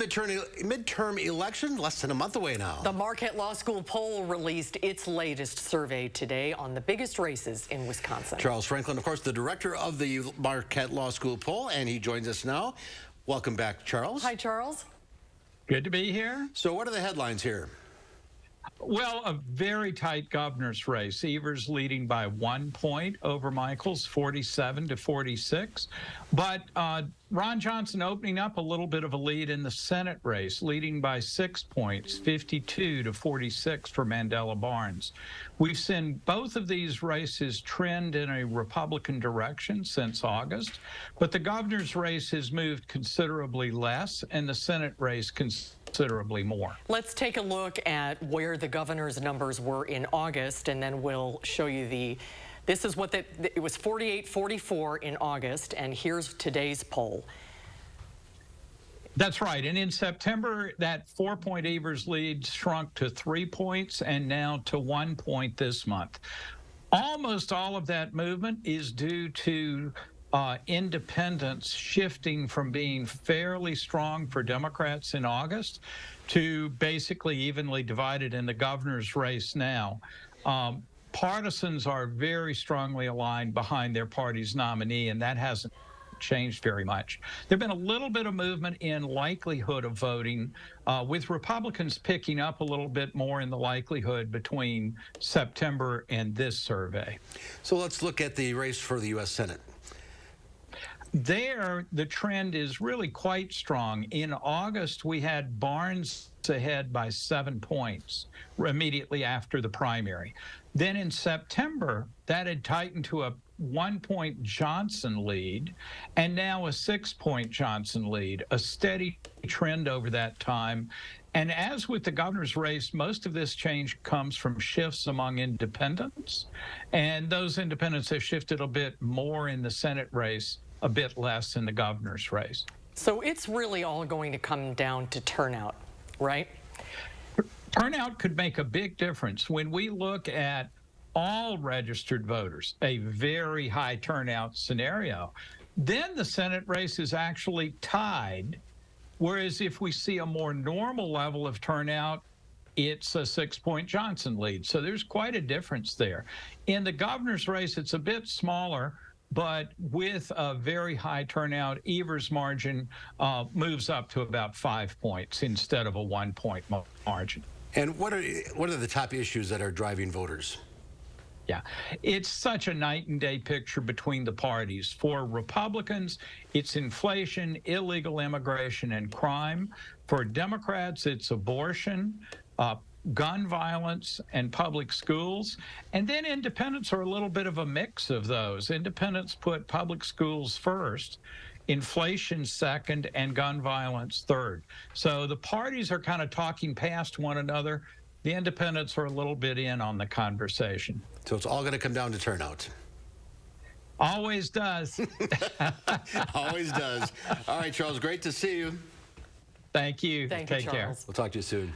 midterm election, less than a month away now. The Marquette Law School poll released its latest survey today on the biggest races in Wisconsin. Charles Franklin, of course, the director of the Marquette Law School poll, and he joins us now. Welcome back, Charles. Hi, Charles. Good to be here. So what are the headlines here? Well, a very tight governor's race. Evers leading by 1 point over Michaels, 47-46. But Ron Johnson opening up a little bit of a lead in the Senate race, leading by 6 points, 52-46 for Mandela Barnes. We've seen both of these races trend in a Republican direction since August, but the governor's race has moved considerably less, and the Senate race considerably more. Let's take a look at where the governor's numbers were in August, and then we'll show you this is what it was 48-44 in August, and here's today's poll. That's right. And in September, that 4-point Evers lead shrunk to 3 points and now to 1 point this month. Almost all of that movement is due to independents shifting from being fairly strong for Democrats in August to basically evenly divided in the governor's race now. Partisans are very strongly aligned behind their party's nominee, and that hasn't changed very much. There's been a little bit of movement in likelihood of voting, with Republicans picking up a little bit more in the likelihood between September and this survey. So let's look at the race for the U.S. Senate. There, the trend is really quite strong. In August, we had Barnes ahead by 7 points immediately after the primary. Then in September, that had tightened to a 1-point Johnson lead, and now a 6-point Johnson lead, a steady trend over that time. And as with the governor's race, most of this change comes from shifts among independents, and those independents have shifted a bit more in the Senate race, a bit less in the governor's race. So it's really all going to come down to turnout, right? Turnout could make a big difference. When we look at all registered voters, a very high turnout scenario, then the Senate race is actually tied. Whereas if we see a more normal level of turnout, it's a 6-point Johnson lead. So there's quite a difference there. In the governor's race, it's a bit smaller, but with a very high turnout, Evers' margin moves up to about 5 points instead of a 1-point margin. And what are the top issues that are driving voters? Yeah, it's such a night and day picture between the parties. For Republicans, it's inflation, illegal immigration, and crime. For Democrats, it's abortion, gun violence, and public schools. And then independents are a little bit of a mix of those. Independents put public schools first, inflation second, and gun violence third. So the parties are kind of talking past one another. The independents are a little bit in on the conversation. So it's all going to come down to turnout. Always does. Always does. All right, Charles, great to see you. Thank you. Thank you, Take care. Charles. We'll talk to you soon.